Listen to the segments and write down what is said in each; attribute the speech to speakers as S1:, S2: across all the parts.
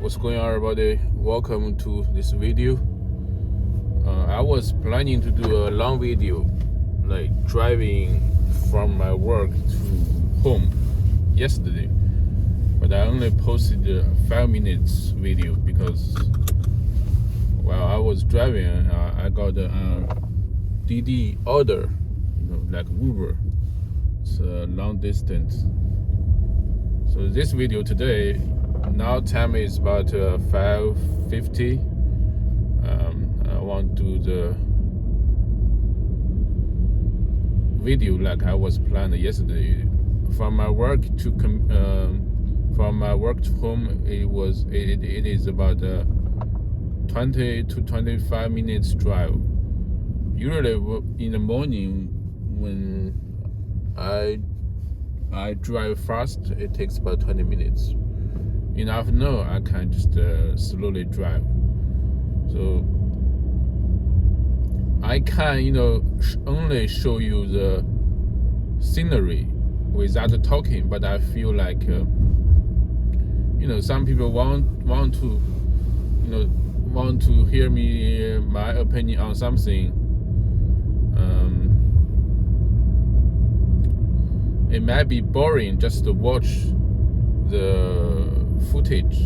S1: What's going on, everybody? Welcome to this video. I was planning to do a long video, like driving from my work to home yesterday, but I only posted a 5 minutes video because while I was driving, I got a DD order, like Uber. It's a long distance. So this video today, now time is about 5:50. I want to do the video like I was planned yesterday. From my work to home, it is about 20 to 25 minutes drive. Usually in the morning when I drive fast, it takes about 20 minutes. In the afternoon, I can just slowly drive. So I can, only show you the scenery without talking. But I feel like, some people want to hear me my opinion on something. It might be boring just to watch the footage,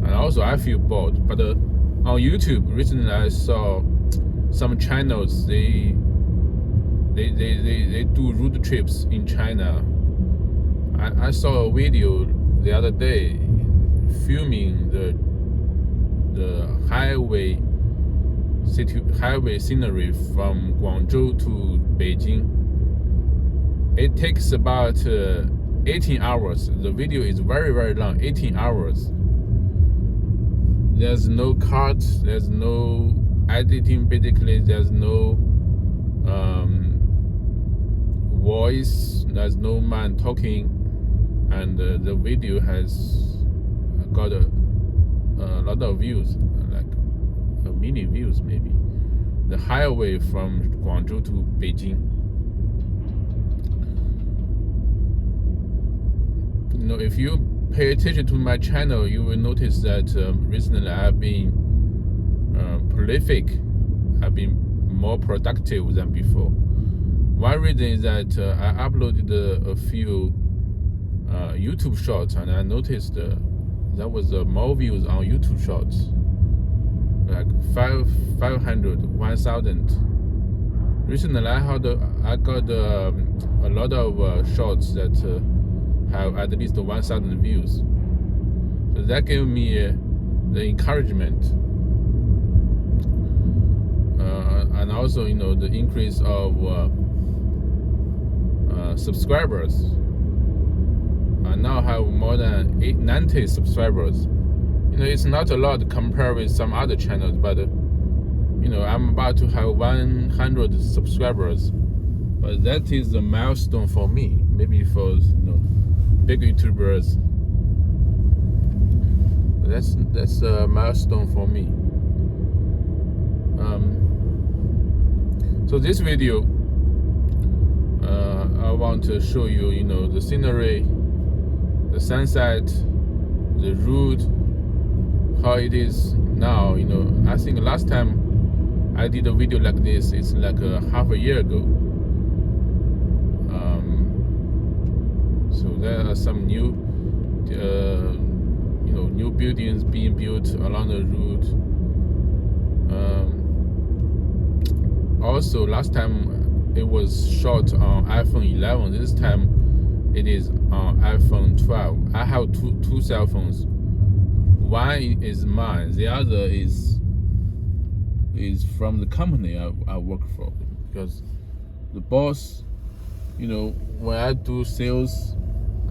S1: and also I feel bored. But on YouTube recently, I saw some channels. They do road trips in China. I saw a video the other day filming the highway scenery from Guangzhou to Beijing. It takes about 18 hours. The video is very, very long, 18 hours. There's no cut, there's no editing, basically. There's no voice, there's no man talking. And the video has got a lot of views, like a million views maybe. The highway from Guangzhou to Beijing. If you pay attention to my channel, you will notice that recently I've been prolific. I've been more productive than before. One reason is that I uploaded a few YouTube shorts, and I noticed there was more views on YouTube shorts, like 500, 1,000. Recently I got a lot of shorts that have at least 1,000 views. So that gave me the encouragement, and also the increase of subscribers. I now have more than 90 subscribers. It's not a lot compared with some other channels, but I'm about to have 100 subscribers. But that is a milestone for me. Maybe for big YouTubers, that's a milestone for me. So this video, I want to show you, the scenery, the sunset, the road, how it is now. I think last time I did a video like this, it's like half a year ago. So there are some new buildings being built along the route. Also, last time it was shot on iPhone 11. This time it is on iPhone 12. I have two cell phones. One is mine. The other is from the company I work for, because the boss, when I do sales,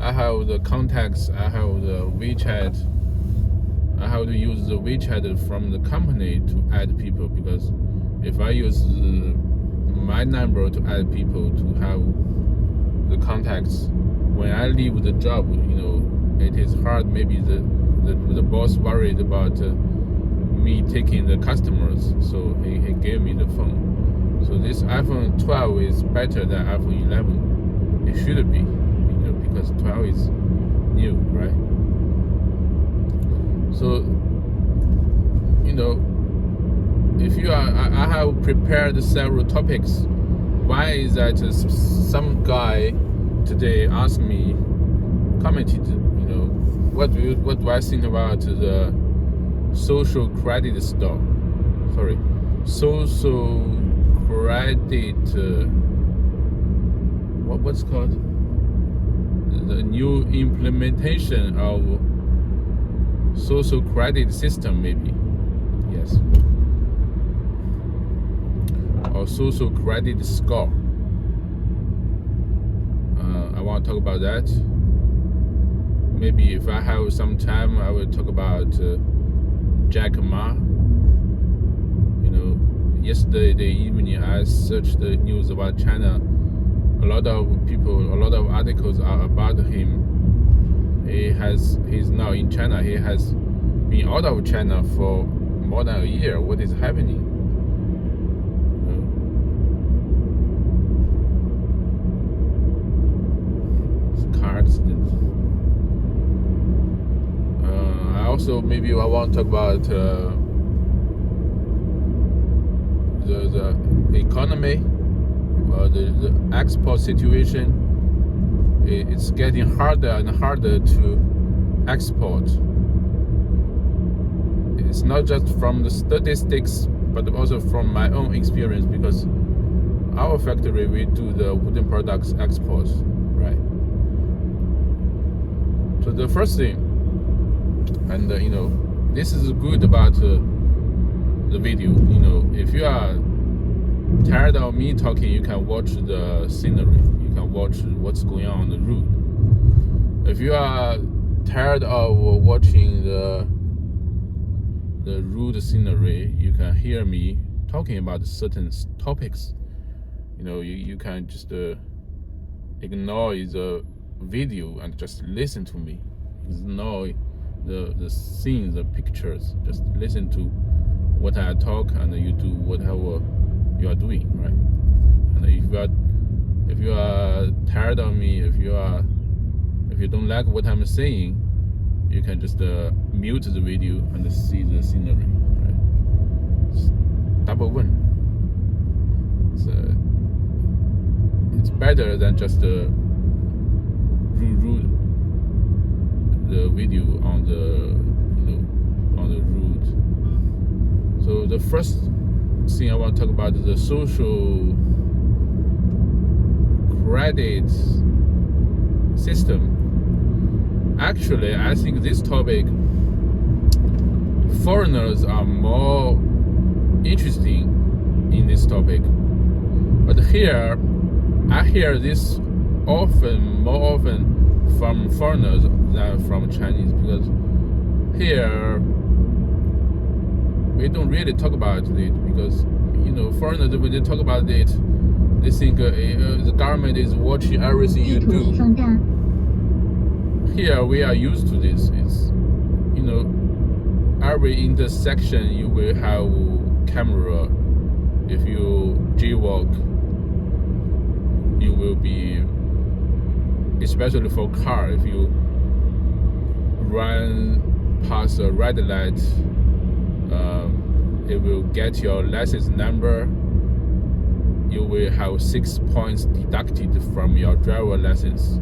S1: I have the contacts, I have the WeChat. I have to use the WeChat from the company to add people, because if I use my number to add people to have the contacts, when I leave the job, it is hard. Maybe the boss worried about me taking the customers, so he gave me the phone. So this iPhone 12 is better than iPhone 11. It should be, because 12 is new, right? So, you know, if you are, I have prepared several topics. Why is that some guy today asked me, commented, you know, what do I think about the social credit store? Sorry, social credit. What's called the new implementation of social credit system, maybe. Yes. Or social credit score. I want to talk about that. Maybe if I have some time, I will talk about Jack Ma. You know, yesterday evening I searched the news about China. A lot of people, a lot of articles are about him. He's now in China. He has been out of China for more than a year. What is happening? Car accident. Also, maybe I want to talk about the economy, the export situation. It's getting harder and harder to export. It's not just from the statistics, but also from my own experience, because our factory, we do the wooden products exports, right? So the first thing, and you know, this is good about the video. You know, if you are tired of me talking, you can watch the scenery. You can watch what's going on the road. If you are tired of watching the road scenery, you can hear me talking about certain topics. You know, you can just ignore the video and just listen to me. Ignore the scenes, the pictures. Just listen to what I talk, and you do whatever you are doing, right? And if you are tired of me, if you don't like what I'm saying, you can just mute the video and see the scenery, right? It's double win. It's better than just read the video on the road. So the first thing I want to talk about is the social credit system. Actually, I think this topic, foreigners are more interesting in this topic. But here, I hear this more often from foreigners than from Chinese, because here we don't really talk about it, because, you know, foreigners, when they talk about it, they think the government is watching everything you do. Here we are used to this. It's, you know, every intersection you will have camera. If you jaywalk, you will be, especially for car, if you run past a red light, it will get your license number. You will have 6 points deducted from your driver license,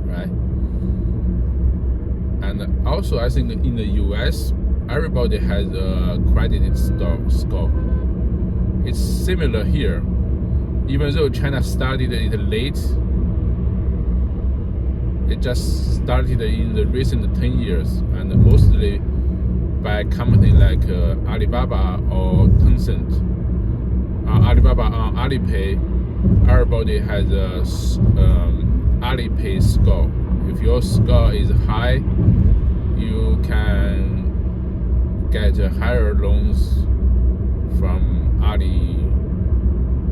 S1: right? And also, I think in the US, everybody has a credit score. It's similar here. Even though China started it late, it just started in the recent 10 years, and mostly by companies like Alibaba or Tencent. Alibaba on Alipay, everybody has a Alipay score. If your score is high, you can get higher loans from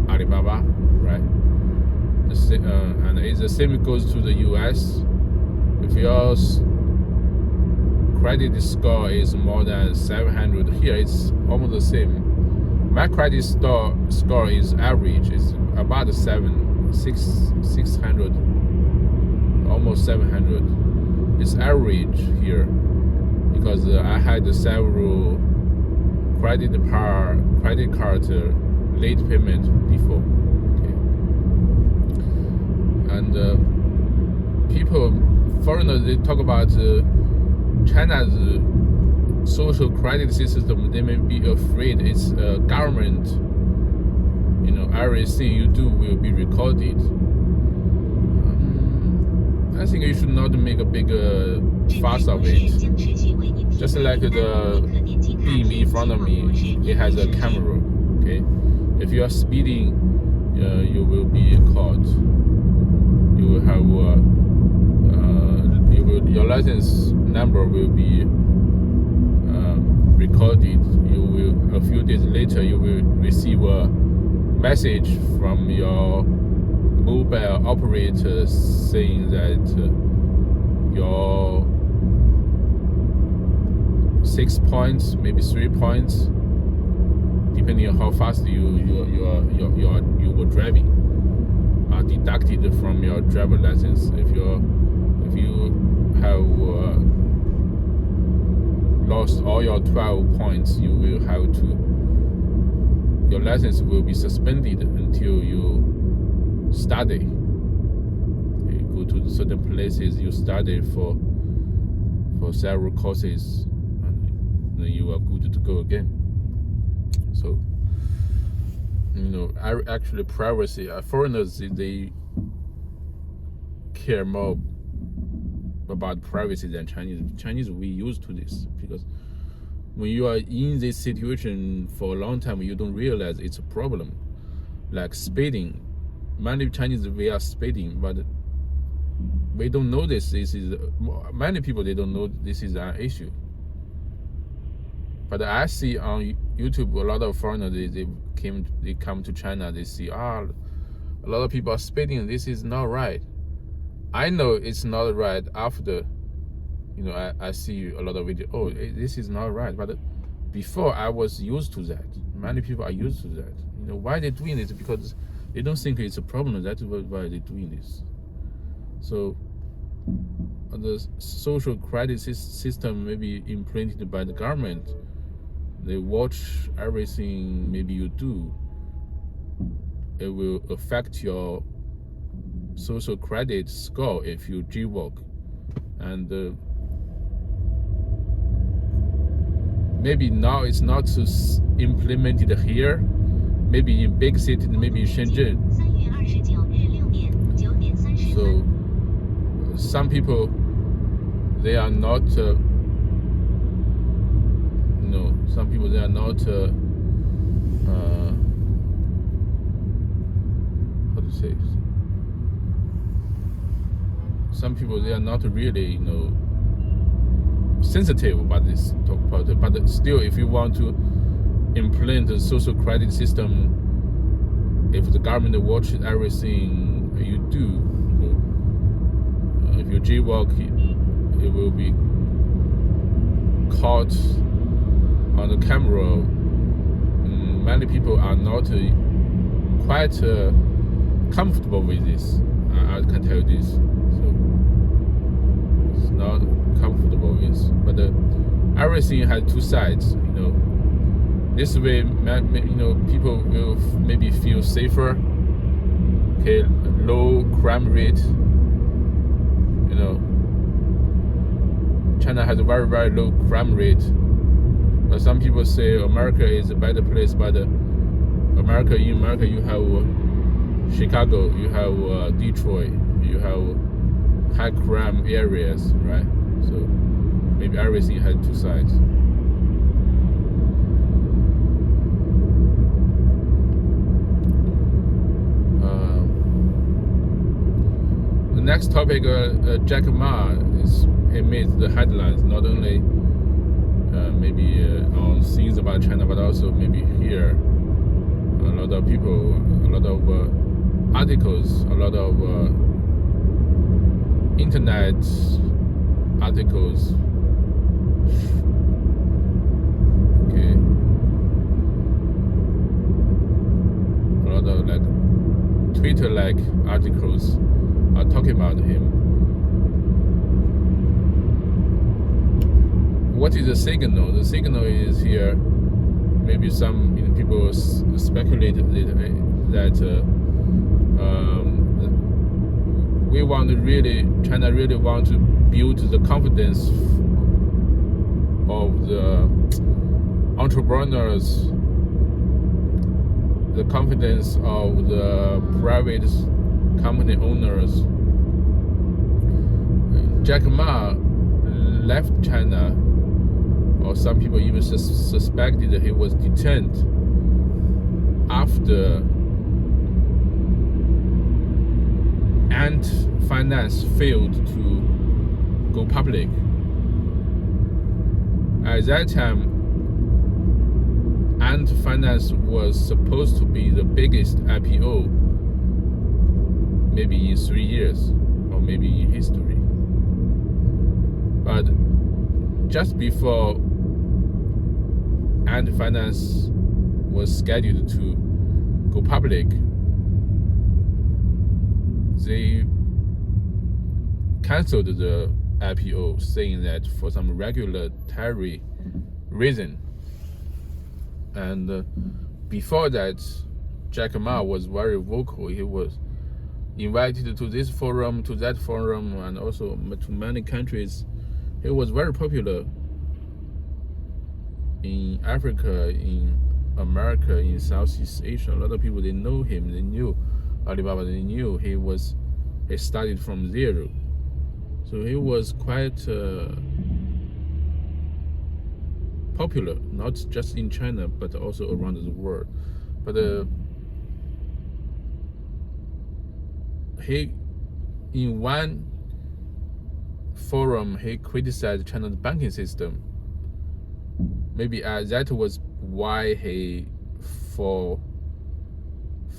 S1: Alibaba, right? And the same goes to the US. If your credit score is more than 700, here it's almost the same. My credit score is average. It's about 600, almost 700. It's average here. because I had several credit card late payment before. Okay, and foreigners, they talk about China's social credit system. They may be afraid it's government. Everything you do will be recorded. I think you should not make a big fuss of it. Just like the beam in front of me, it has a camera. Okay, if you are speeding, you will be caught. You will have your license number will be recorded. A few days later, you will receive a message from your mobile operator saying that your 6 points, maybe 3 points, depending on how fast you were driving, are deducted from your driver license. If you have lost all your 12 points, your license will be suspended until you study. You go to certain places, you study for several courses, and then you are good to go again. So, actually privacy, foreigners, they care more about privacy than Chinese. Chinese, we used to this, because when you are in this situation for a long time, you don't realize it's a problem. Like speeding, many Chinese, we are speeding, but we don't know this. Many people, they don't know this is an issue. But I see on YouTube a lot of foreigners, they come to China, they see a lot of people are speeding. This is not right. I know it's not right after, I see a lot of videos. Oh, this is not right. But before, I was used to that. Many people are used to that. Why they're doing this? Because they don't think it's a problem. That's why they're doing this. So the social credit system may be implemented by the government. They watch everything maybe you do. It will affect your social credit score if you jaywalk. And maybe now it's not implemented here. Maybe in big cities, maybe in Shenzhen. So some people, they are not some people, they are not how to say, some people, they are not really sensitive about this topic. But still, if you want to implement the social credit system, if the government watches everything you do, if you jaywalk, it will be caught on the camera. Many people are not quite comfortable with this. I can tell you this. So it's not comfortable with. But everything has two sides. This way, people will maybe feel safer. Okay, low crime rate. China has a very, very low crime rate. But some people say America is a better place. But in America, you have Chicago, you have Detroit, you have high crime areas, right? So maybe everything has two sides. The next topic, Jack Ma, he made the headlines not only maybe on things about China, but also maybe here. A lot of people, a lot of articles, a lot of internet articles. Okay, a lot of Twitter-like articles are talking about him. what is the signal? The signal is here. Maybe some people speculate that we want to China really want to build the confidence of the entrepreneurs, the confidence of the private company owners. Jack Ma left China, or some people even suspected that he was detained after Ant Finance failed to go public. At that time, Ant Finance was supposed to be the biggest IPO maybe in 3 years or maybe in history. But just before Ant Finance was scheduled to go public, they cancelled the IPO, saying that for some regulatory reason. And before that, Jack Ma was very vocal. He was invited to this forum, to that forum, and also to many countries. He was very popular in Africa, in America, in Southeast Asia. A lot of people, they know him, they knew Alibaba, they knew he started from zero. So he was quite popular, not just in China, but also around the world. But he, in one forum, he criticized China's banking system. Maybe that was why he fell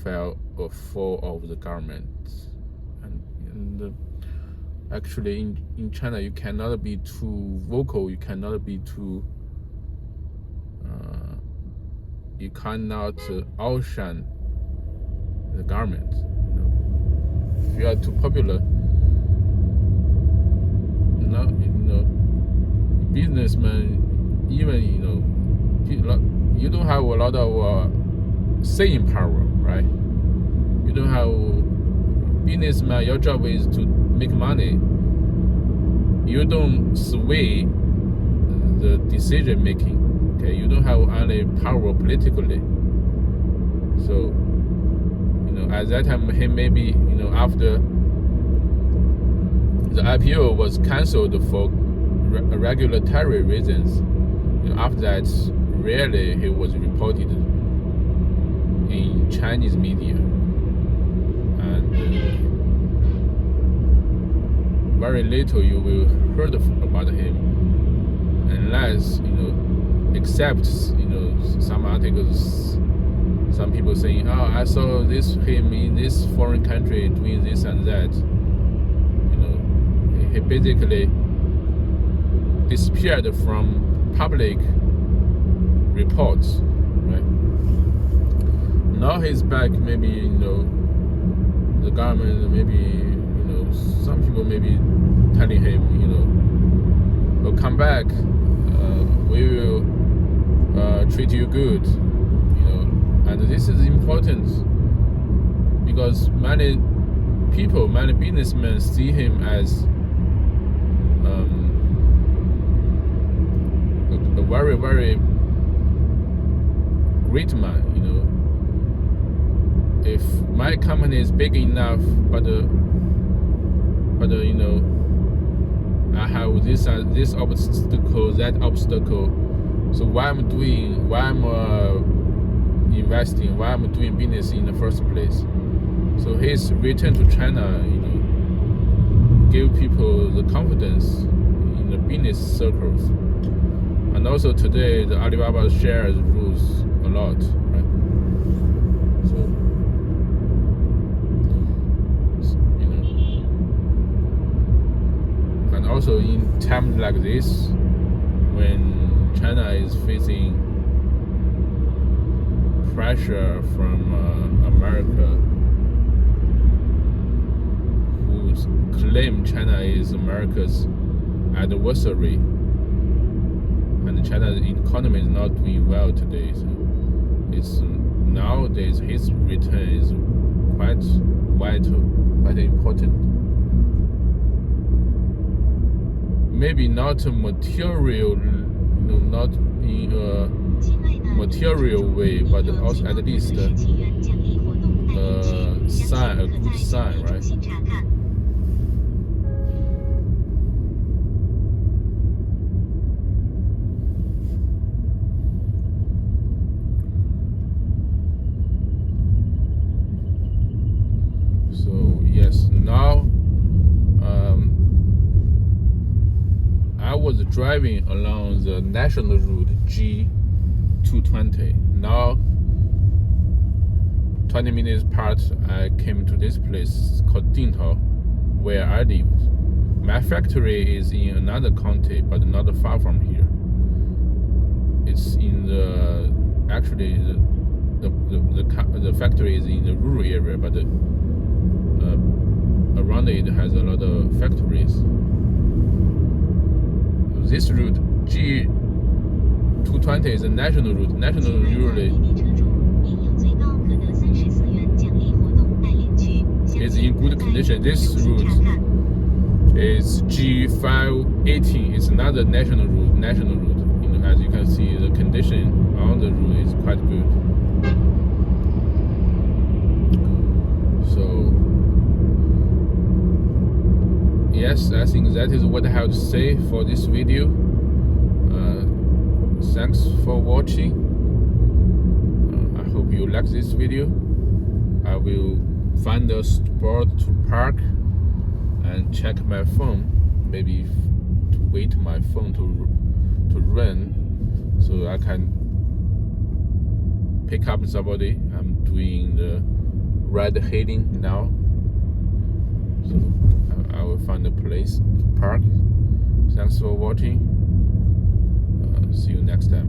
S1: of the government. And actually, in China, you cannot be too vocal. You cannot be too. You cannot outshine the government. If you are too popular, businessmen, even you don't have a lot of saying power, right? You don't have businessman. Your job is to make money. You don't sway the decision making. Okay, you don't have any power politically. So, at that time, he maybe, after the IPO was cancelled for regulatory reasons, after that, rarely he was reported in Chinese media, and very little you will heard about him, unless except some articles, some people saying, I saw him in this foreign country doing this and that. He basically disappeared from public reports, right? Now he's back. Maybe the government, maybe some people maybe telling him, we'll come back. We will treat you good, and this is important because many people, many businessmen see him as a very, very great man. If my company is big enough, but I have this obstacle, that obstacle. So why I'm investing, why I'm doing business in the first place. So his return to China, give people the confidence in the business circles. And also today, the Alibaba shares rules a lot, right? So, and also in times like this, when China is facing pressure from America, who claim China is America's adversary, and China's economy is not doing well today. So it's nowadays his return is quite vital, quite important. Maybe not material, not in a material way, but also at least a sign, a good sign, right? So yes, now I was driving along the national route G220. Now 20 minutes apart, I came to this place called Dingtao, where I live. My factory is in another county, but not far from here. It's in the the factory is in the rural area, but around it has a lot of factories. This route G220 is a national route. National usually is in good condition. This route is G518. It's another national route. As you can see, the condition on the route is quite good. So yes, I think that is what I have to say for this video. Thanks for watching. I hope you like this video. I will find a spot to park and check my phone, maybe to wait my phone to run so I can pick up somebody. I'm doing the ride hailing now, so I will find a place to park. Thanks for watching. See you next time.